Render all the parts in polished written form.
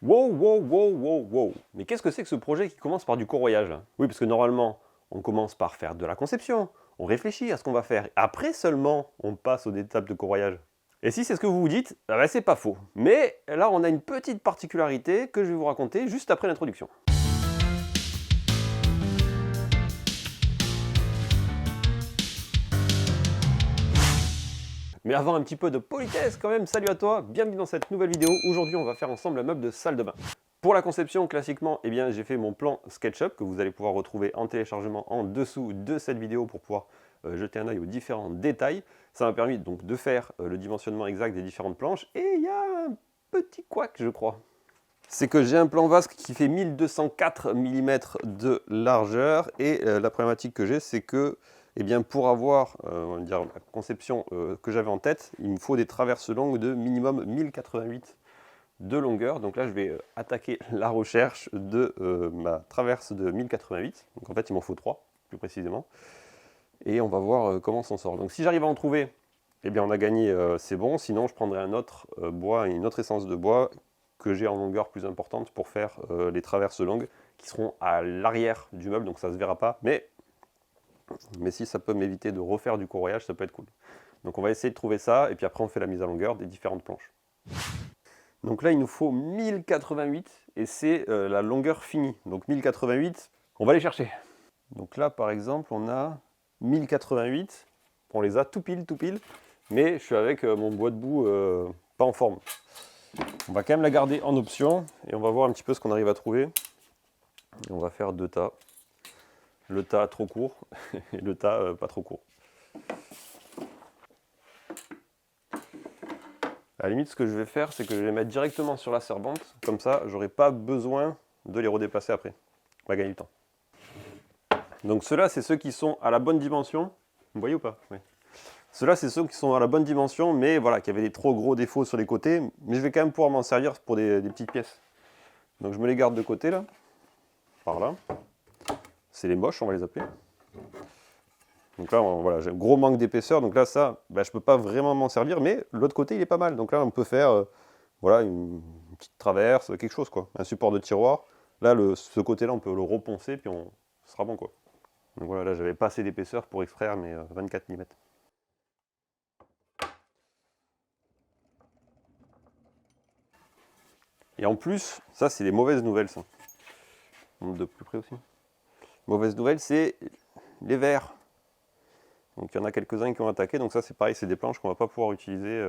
Wow, wow, wow, wow, wow. Mais qu'est-ce que c'est que ce projet qui commence par du corroyage? Oui, parce que normalement, on commence par faire de la conception, on réfléchit à ce qu'on va faire. Après seulement, on passe aux étapes de corroyage. Et si c'est ce que vous vous dites, ah ben, c'est pas faux. Mais là, on a une petite particularité que je vais vous raconter juste après l'introduction. Mais avant, un petit peu de politesse quand même, salut à toi, bienvenue dans cette nouvelle vidéo. Aujourd'hui, on va faire ensemble un meuble de salle de bain. Pour la conception, classiquement, eh bien, j'ai fait mon plan SketchUp que vous allez pouvoir retrouver en téléchargement en dessous de cette vidéo pour pouvoir jeter un œil aux différents détails. Ça m'a permis donc de faire le dimensionnement exact des différentes planches. Et il y a un petit couac, je crois. C'est que j'ai un plan vasque qui fait 1204 mm de largeur. Et la problématique que j'ai, c'est que eh bien, pour avoir on va dire, la conception que j'avais en tête, il me faut des traverses longues de minimum 1088 de longueur. Donc là, je vais attaquer la recherche de ma traverse de 1088. Donc en fait, il m'en faut 3, plus précisément. Et on va voir comment on s'en sort. Donc si j'arrive à en trouver, eh bien on a gagné, c'est bon. Sinon, je prendrai un autre bois, une autre essence de bois que j'ai en longueur plus importante pour faire les traverses longues qui seront à l'arrière du meuble. Donc ça ne se verra pas. Mais si ça peut m'éviter de refaire du corroyage, ça peut être cool. Donc on va essayer de trouver ça. Et puis après, on fait la mise à longueur des différentes planches. Donc là, il nous faut 1088 et c'est la longueur finie. Donc 1088, on va les chercher. Donc là, par exemple, on a 1088. On les a tout pile, mais je suis avec mon bois de boue pas en forme. On va quand même la garder en option et on va voir un petit peu ce qu'on arrive à trouver. Et on va faire 2 tas. Le tas trop court et le tas pas trop court. À la limite, ce que je vais faire, c'est que je vais les mettre directement sur la servante. Comme ça, j'aurai pas besoin de les redéplacer après. On va gagner du temps. Donc ceux-là, c'est ceux qui sont à la bonne dimension. Vous voyez ou pas? Oui. Ceux-là, c'est ceux qui sont à la bonne dimension, mais voilà, qui avaient des trop gros défauts sur les côtés. Mais je vais quand même pouvoir m'en servir pour des petites pièces. Donc je me les garde de côté, là. Par là. C'est les moches, on va les appeler. Donc là, voilà, j'ai un gros manque d'épaisseur. Donc là, ça, je ne peux pas vraiment m'en servir, mais l'autre côté, il est pas mal. Donc là, on peut faire voilà, une petite traverse, quelque chose, quoi. Un support de tiroir. Là, ce côté-là, on peut le reponcer, puis ce sera bon, quoi. Donc voilà, là, j'avais pas assez d'épaisseur pour extraire mes 24 mm. Et en plus, ça, c'est les mauvaises nouvelles, ça. On monte de plus près aussi. Mauvaise nouvelle, c'est les vers. Donc il y en a quelques-uns qui ont attaqué, donc ça c'est pareil, c'est des planches qu'on va pas pouvoir utiliser.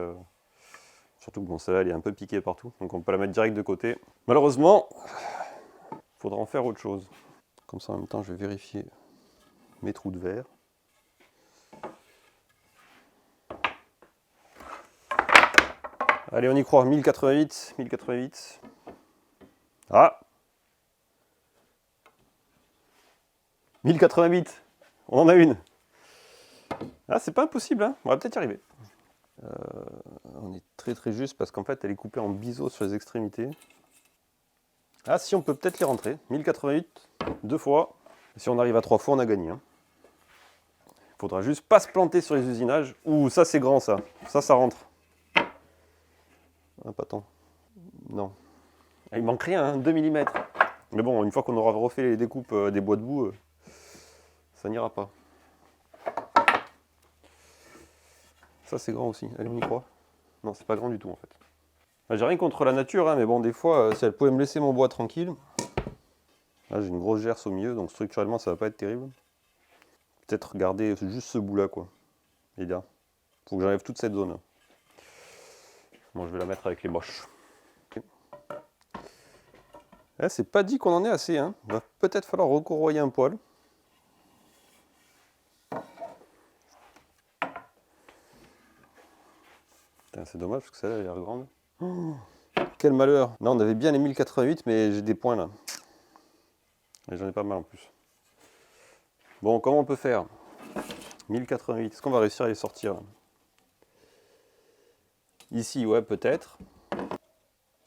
Surtout que bon, celle-là elle est un peu piquée partout, donc on peut la mettre direct de côté. Malheureusement, il faudra en faire autre chose. Comme ça en même temps je vais vérifier mes trous de verre. Allez, on y croit, 1088, 1088. Ah 1088, on en a une. Ah, c'est pas impossible, hein, on va peut-être y arriver. On est très juste parce qu'en fait elle est coupée en biseaux sur les extrémités. Ah si, on peut peut-être les rentrer. 1088, 2 fois. Si on arrive à 3 fois, on a gagné. Hein. Faudra juste pas se planter sur les usinages. Ouh, ça c'est grand ça. Ça rentre. Ah, pas tant. Non. Ah, il manque rien, hein, 2 mm. Mais bon, une fois qu'on aura refait les découpes des bois de boue, ça n'ira pas. Ça c'est grand aussi. Allez, on y croit. Non, c'est pas grand du tout en fait. J'ai rien contre la nature, hein, mais bon, des fois, si elle pouvait me laisser mon bois tranquille. Là, j'ai une grosse gerce au milieu, donc structurellement, ça va pas être terrible. Peut-être garder juste ce bout-là, quoi. Et là, faut que j'enlève toute cette zone. Bon, je vais la mettre avec les moches. Okay. Eh, c'est pas dit qu'on en ait assez, hein. Il va peut-être falloir recorroyer un poil. C'est dommage parce que celle-là, elle a l'air grande. Oh, quel malheur! Là, on avait bien les 1088, mais j'ai des points là. Et j'en ai pas mal en plus. Bon, comment on peut faire? 1088, est-ce qu'on va réussir à les sortir là? Ici, ouais, peut-être.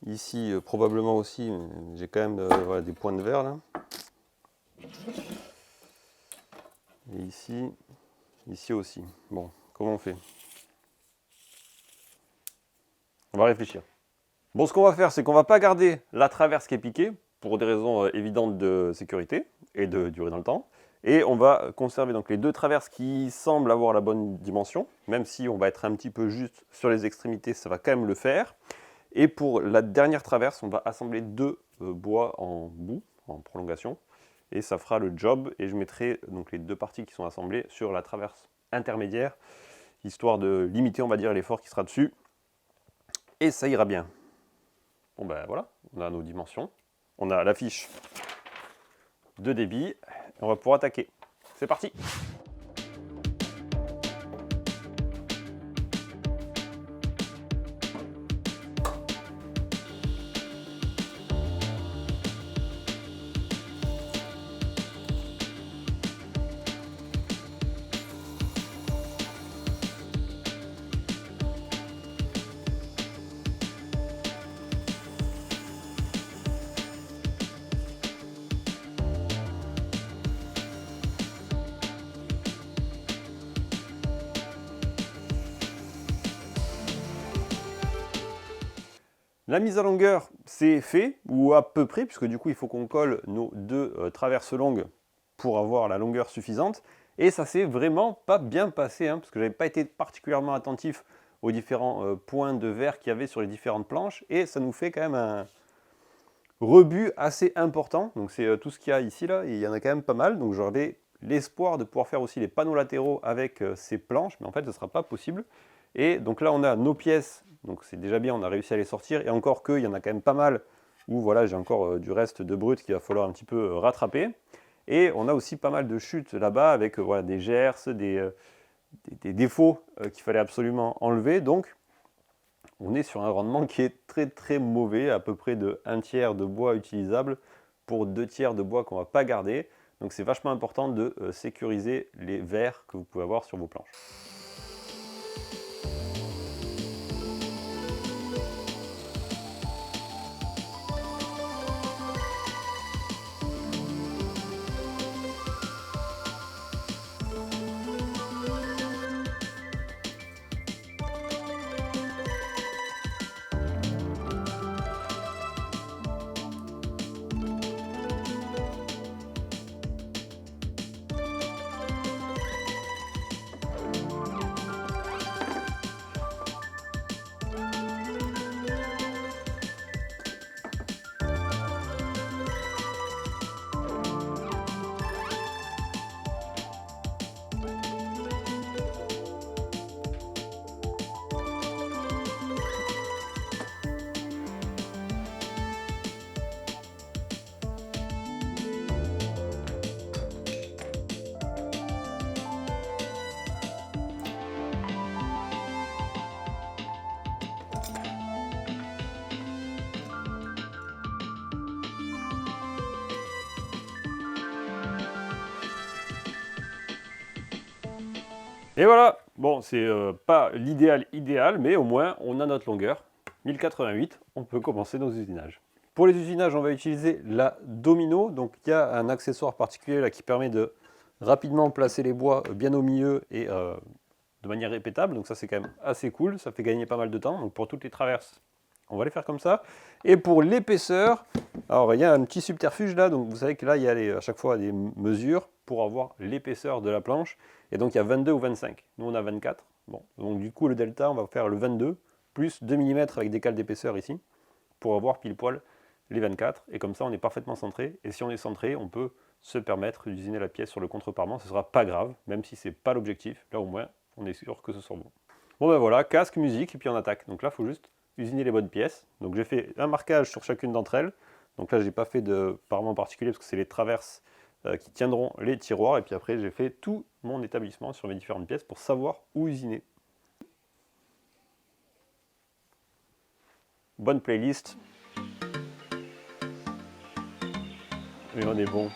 Ici, probablement aussi, j'ai quand même voilà, des points de verre là. Et ici aussi. Bon, comment on fait? On va réfléchir. Bon, ce qu'on va faire, c'est qu'on va pas garder la traverse qui est piquée, pour des raisons évidentes de sécurité et de durée dans le temps. Et on va conserver donc les deux traverses qui semblent avoir la bonne dimension, même si on va être un petit peu juste sur les extrémités, ça va quand même le faire. Et pour la dernière traverse, on va assembler deux bois en bout, en prolongation, et ça fera le job. Et je mettrai donc les deux parties qui sont assemblées sur la traverse intermédiaire, histoire de limiter, on va dire, l'effort qui sera dessus. Et ça ira bien. Bon ben voilà, on a nos dimensions, on a la fiche de débit, et on va pouvoir attaquer. C'est parti! La mise à longueur, c'est fait, ou à peu près, puisque du coup, il faut qu'on colle nos deux traverses longues pour avoir la longueur suffisante. Et ça s'est vraiment pas bien passé, hein, parce que je n'avais pas été particulièrement attentif aux différents points de verre qu'il y avait sur les différentes planches. Et ça nous fait quand même un rebut assez important. Donc c'est tout ce qu'il y a ici, là, et il y en a quand même pas mal. Donc j'avais l'espoir de pouvoir faire aussi les panneaux latéraux avec ces planches, mais en fait, ce ne sera pas possible. Et donc là, on a nos pièces. Donc c'est déjà bien, on a réussi à les sortir. Et encore qu'il y en a quand même pas mal où voilà, j'ai encore du reste de brut qu'il va falloir un petit peu rattraper. Et on a aussi pas mal de chutes là-bas avec voilà, des gerces, des défauts qu'il fallait absolument enlever. Donc on est sur un rendement qui est très très mauvais, à peu près de 1/3 de bois utilisable pour 2/3 de bois qu'on ne va pas garder. Donc c'est vachement important de sécuriser les verres que vous pouvez avoir sur vos planches. Et voilà, bon, c'est pas l'idéal idéal, mais au moins on a notre longueur. 1088, on peut commencer nos usinages. Pour les usinages, on va utiliser la domino. Donc il y a un accessoire particulier là qui permet de rapidement placer les bois bien au milieu et de manière répétable. Donc ça c'est quand même assez cool, ça fait gagner pas mal de temps. Donc pour toutes les traverses, on va les faire comme ça. Et pour l'épaisseur, alors il y a un petit subterfuge là, donc vous savez que là il y a à chaque fois des mesures pour avoir l'épaisseur de la planche. Et donc il y a 22 ou 25. Nous on a 24. Bon, donc du coup le delta, on va faire le 22 plus 2 mm avec des cales d'épaisseur ici pour avoir pile poil les 24. Et comme ça on est parfaitement centré. Et si on est centré, on peut se permettre d'usiner la pièce sur le contreparement. Ce ne sera pas grave, même si ce n'est pas l'objectif. Là au moins, on est sûr que ce sera bon. Bon ben voilà, casque, musique, et puis on attaque. Donc là, il faut juste usiner les bonnes pièces. Donc j'ai fait un marquage sur chacune d'entre elles. Donc là, je n'ai pas fait de parement particulier parce que c'est les traverses qui tiendront les tiroirs. Et puis après, j'ai fait tout mon établissement sur mes différentes pièces pour savoir où usiner. Bonne playlist. Et on est bon.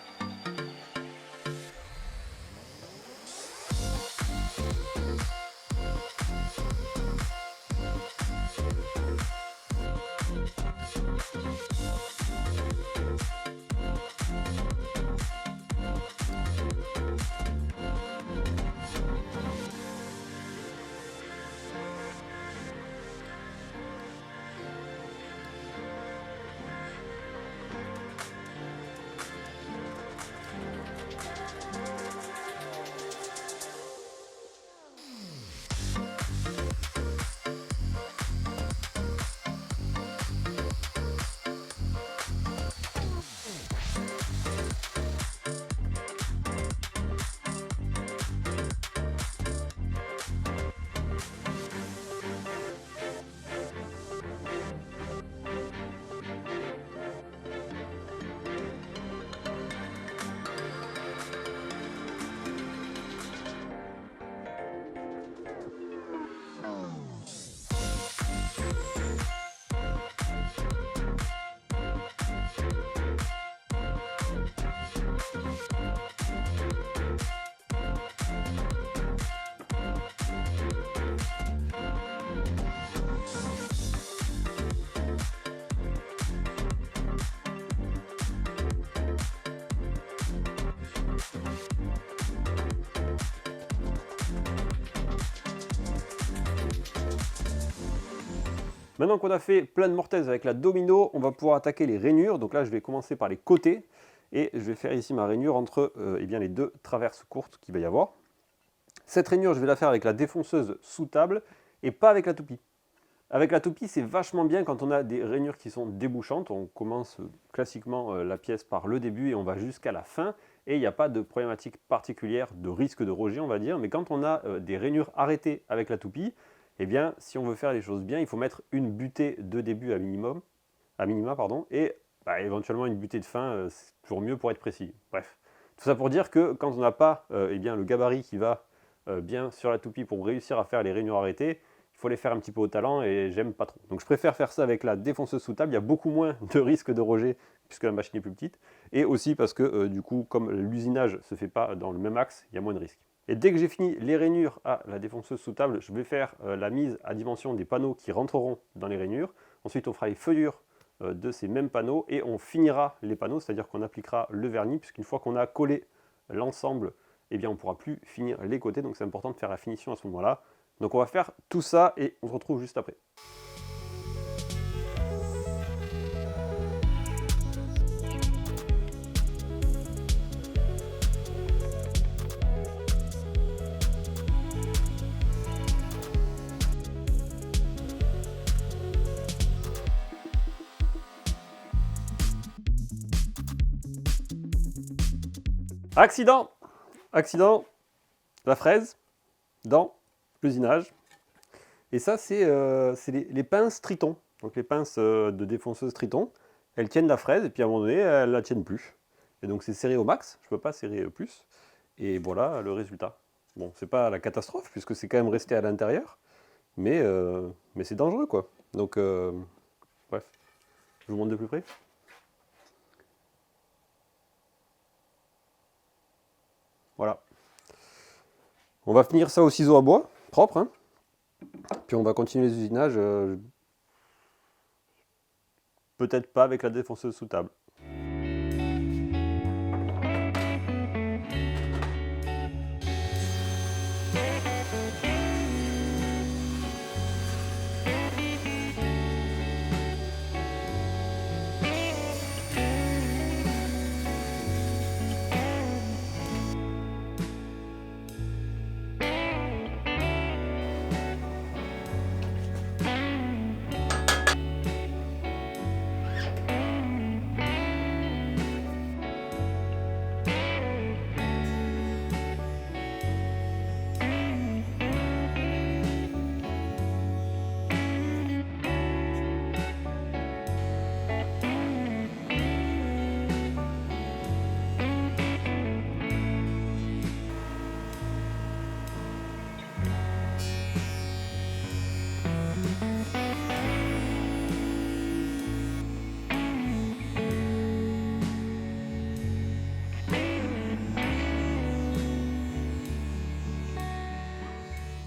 Maintenant qu'on a fait plein de mortaises avec la domino, on va pouvoir attaquer les rainures. Donc là, je vais commencer par les côtés et je vais faire ici ma rainure entre eh bien, les deux traverses courtes qu'il va y avoir. Cette rainure, je vais la faire avec la défonceuse sous table et pas avec la toupie. Avec la toupie, c'est vachement bien quand on a des rainures qui sont débouchantes. On commence classiquement la pièce par le début et on va jusqu'à la fin. Et il n'y a pas de problématique particulière de risque de rejet, on va dire. Mais quand on a des rainures arrêtées avec la toupie, eh bien, si on veut faire les choses bien, il faut mettre une butée de début à minima, et éventuellement une butée de fin, c'est toujours mieux pour être précis. Bref, tout ça pour dire que quand on n'a pas eh bien, le gabarit qui va bien sur la toupie pour réussir à faire les rainures arrêtées, il faut les faire un petit peu au talent et j'aime pas trop. Donc je préfère faire ça avec la défonceuse sous table, il y a beaucoup moins de risque de rejet puisque la machine est plus petite, et aussi parce que du coup, comme l'usinage ne se fait pas dans le même axe, il y a moins de risques. Et dès que j'ai fini les rainures à la défonceuse sous table, je vais faire la mise à dimension des panneaux qui rentreront dans les rainures. Ensuite, on fera les feuillures de ces mêmes panneaux et on finira les panneaux, c'est-à-dire qu'on appliquera le vernis, puisqu'une fois qu'on a collé l'ensemble, eh bien, on ne pourra plus finir les côtés, donc c'est important de faire la finition à ce moment-là. Donc on va faire tout ça et on se retrouve juste après. Accident! Accident, la fraise dans l'usinage. Et ça, c'est les pinces Triton. Donc les pinces de défonceuse Triton, elles tiennent la fraise et puis à un moment donné, elles ne la tiennent plus. Et donc c'est serré au max, je ne peux pas serrer plus. Et voilà le résultat. Bon, c'est pas la catastrophe puisque c'est quand même resté à l'intérieur, mais c'est dangereux quoi. Donc bref, je vous montre de plus près. Voilà. On va finir ça au ciseau à bois, propre, hein. Puis on va continuer les usinages, peut-être pas avec la défonceuse sous table.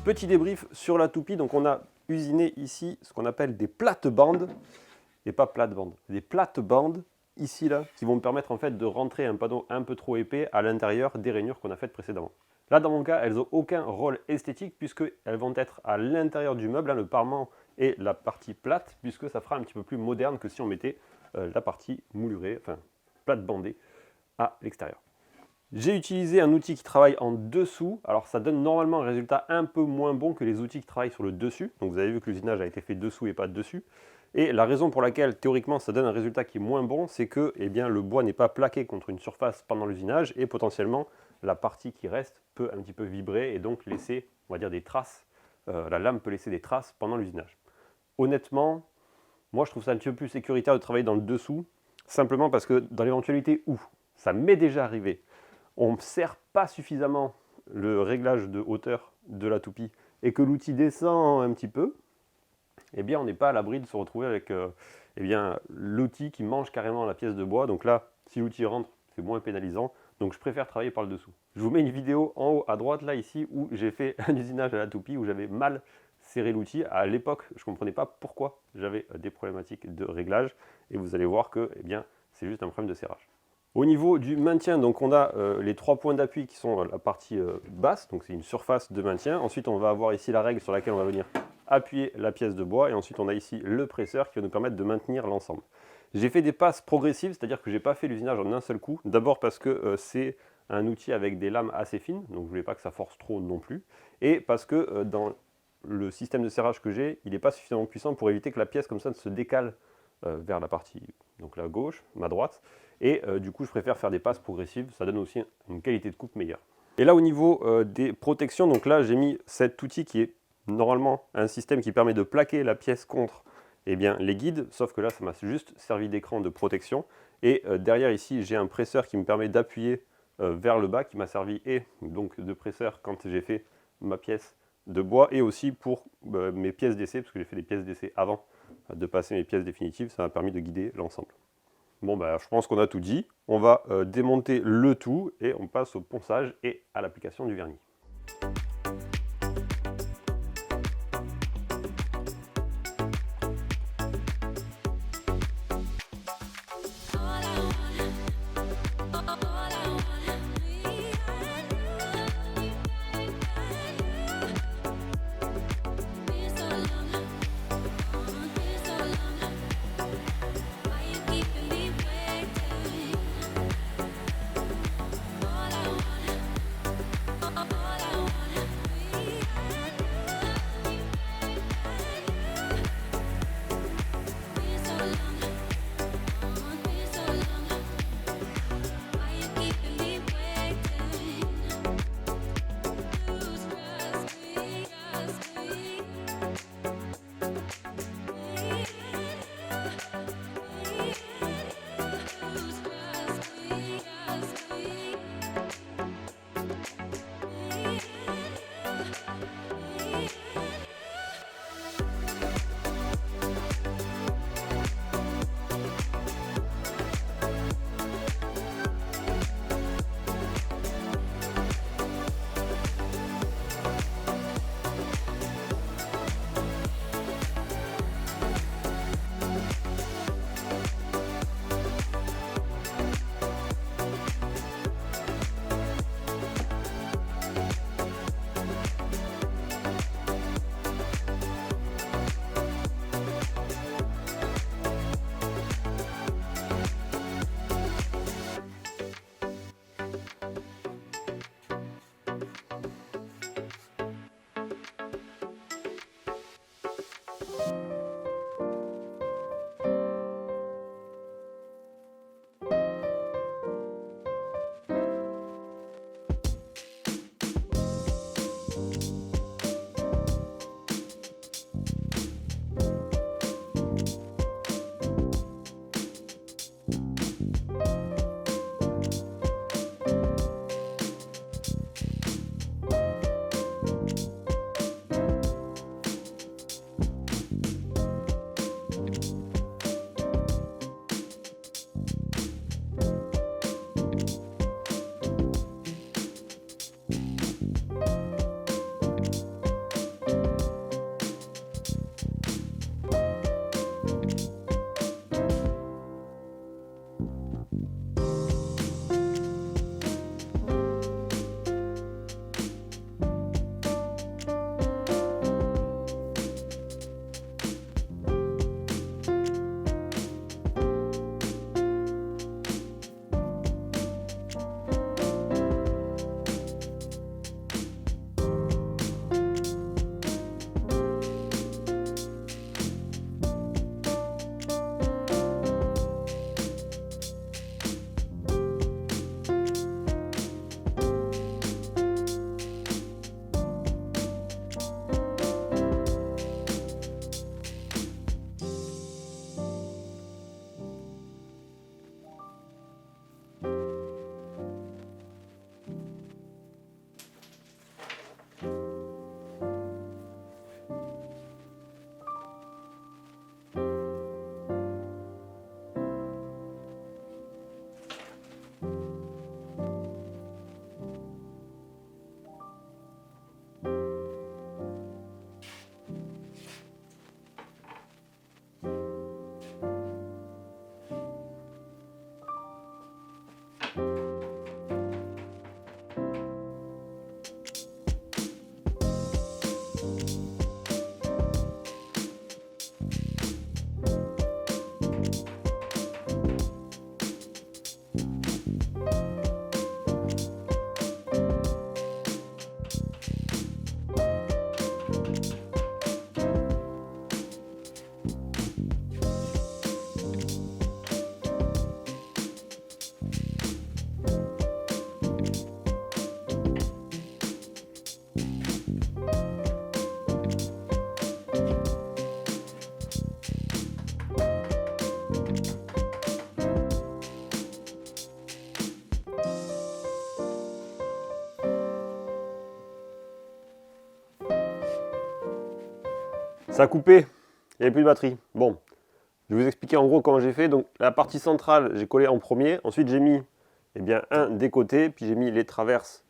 Petit débrief sur la toupie, donc on a usiné ici ce qu'on appelle des plates-bandes, et pas plates-bandes, des plates-bandes ici là, qui vont me permettre en fait de rentrer un panneau un peu trop épais à l'intérieur des rainures qu'on a faites précédemment. Là dans mon cas, elles n'ont aucun rôle esthétique puisqu'elles vont être à l'intérieur du meuble, hein, le parement et la partie plate, puisque ça fera un petit peu plus moderne que si on mettait la partie moulurée, enfin plate-bandée à l'extérieur. J'ai utilisé un outil qui travaille en dessous, alors ça donne normalement un résultat un peu moins bon que les outils qui travaillent sur le dessus, donc vous avez vu que l'usinage a été fait dessous et pas dessus, et la raison pour laquelle théoriquement ça donne un résultat qui est moins bon, c'est que eh bien, le bois n'est pas plaqué contre une surface pendant l'usinage, et potentiellement la partie qui reste peut un petit peu vibrer et donc laisser, on va dire, des traces, la lame peut laisser des traces pendant l'usinage. Honnêtement, moi je trouve ça un petit peu plus sécuritaire de travailler dans le dessous, simplement parce que dans l'éventualité où ça m'est déjà arrivé, on ne serre pas suffisamment le réglage de hauteur de la toupie et que l'outil descend un petit peu, eh bien on n'est pas à l'abri de se retrouver avec l'outil qui mange carrément la pièce de bois. Donc là, si l'outil rentre, c'est moins pénalisant. Donc je préfère travailler par le dessous. Je vous mets une vidéo en haut à droite là ici où j'ai fait un usinage à la toupie où j'avais mal serré l'outil. À l'époque, je ne comprenais pas pourquoi j'avais des problématiques de réglage et vous allez voir que eh bien, c'est juste un problème de serrage. Au niveau du maintien, donc on a les 3 points d'appui qui sont la partie basse, donc c'est une surface de maintien. Ensuite, on va avoir ici la règle sur laquelle on va venir appuyer la pièce de bois, et ensuite on a ici le presseur qui va nous permettre de maintenir l'ensemble. J'ai fait des passes progressives, c'est-à-dire que je n'ai pas fait l'usinage en un seul coup, d'abord parce que c'est un outil avec des lames assez fines, donc je ne voulais pas que ça force trop non plus, et parce que dans le système de serrage que j'ai, il n'est pas suffisamment puissant pour éviter que la pièce comme ça ne se décale vers la partie, donc la gauche, ma droite, et du coup je préfère faire des passes progressives, ça donne aussi une qualité de coupe meilleure. Et là au niveau des protections, donc là j'ai mis cet outil qui est normalement un système qui permet de plaquer la pièce contre les guides, sauf que là ça m'a juste servi d'écran de protection, et derrière ici j'ai un presseur qui me permet d'appuyer vers le bas, qui m'a servi et donc de presseur quand j'ai fait ma pièce de bois, et aussi pour mes pièces d'essai, parce que j'ai fait des pièces d'essai avant de passer mes pièces définitives, ça m'a permis de guider l'ensemble. Bon bah je pense qu'on a tout dit, on va démonter le tout et on passe au ponçage et à l'application du vernis. Ça a coupé, il n'y avait plus de batterie. Bon, je vais vous expliquer en gros comment j'ai fait. Donc la partie centrale, j'ai collé en premier. Ensuite, j'ai mis un des côtés, puis j'ai mis les traverses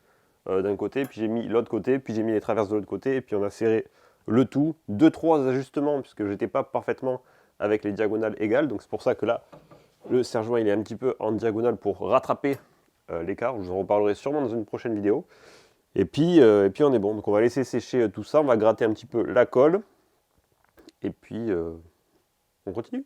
d'un côté, puis j'ai mis l'autre côté, puis j'ai mis les traverses de l'autre côté, et puis on a serré le tout. 2-3 ajustements, puisque je n'étais pas parfaitement avec les diagonales égales. Donc c'est pour ça que là, le serre-joint il est un petit peu en diagonale pour rattraper l'écart. Je vous en reparlerai sûrement dans une prochaine vidéo. Et puis on est bon. Donc on va laisser sécher tout ça. On va gratter un petit peu la colle. Et puis on continue.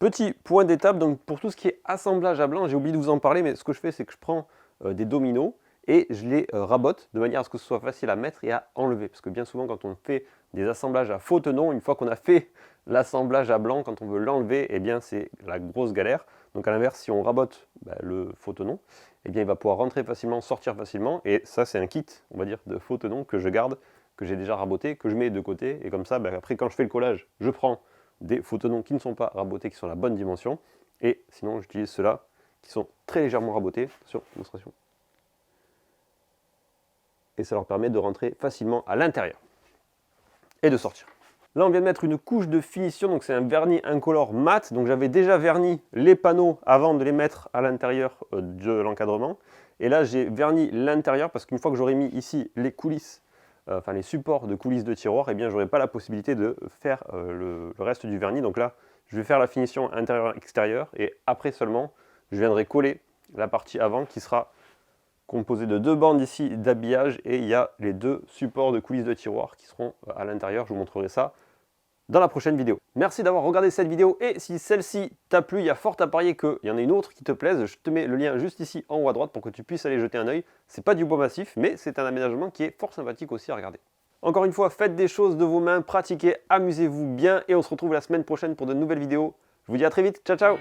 Petit point d'étape, donc pour tout ce qui est assemblage à blanc, j'ai oublié de vous en parler, mais ce que je fais, c'est que je prends des dominos et je les rabote de manière à ce que ce soit facile à mettre et à enlever. Parce que bien souvent, quand on fait des assemblages à faux tenons, une fois qu'on a fait l'assemblage à blanc, quand on veut l'enlever, eh bien c'est la grosse galère. Donc à l'inverse, si on rabote le faux tenon, eh bien il va pouvoir rentrer facilement, sortir facilement. Et ça, c'est un kit, on va dire, de faux tenons que je garde, que j'ai déjà raboté, que je mets de côté. Et comme ça, après, quand je fais le collage, je prends des faux tenons qui ne sont pas rabotés, qui sont la bonne dimension. Et sinon, j'utilise ceux-là qui sont très légèrement rabotés. Attention, démonstration. Et ça leur permet de rentrer facilement à l'intérieur et de sortir. Là, on vient de mettre une couche de finition, donc c'est un vernis incolore mat. Donc j'avais déjà verni les panneaux avant de les mettre à l'intérieur de l'encadrement. Et là, j'ai verni l'intérieur parce qu'une fois que j'aurai mis ici les coulisses, les supports de coulisses de tiroir, eh bien, je n'aurai pas la possibilité de faire le reste du vernis. Donc là, je vais faire la finition intérieur-extérieur et après seulement, je viendrai coller la partie avant qui sera composée de 2 bandes ici d'habillage et il y a les 2 supports de coulisses de tiroir qui seront à l'intérieur. Je vous montrerai ça dans la prochaine vidéo. Merci d'avoir regardé cette vidéo et si celle-ci t'a plu, il y a fort à parier qu'il y en a une autre qui te plaise. Je te mets le lien juste ici en haut à droite pour que tu puisses aller jeter un œil. C'est pas du bois massif, mais c'est un aménagement qui est fort sympathique aussi à regarder. Encore une fois, faites des choses de vos mains, pratiquez, amusez-vous bien et on se retrouve la semaine prochaine pour de nouvelles vidéos. Je vous dis à très vite, ciao ciao!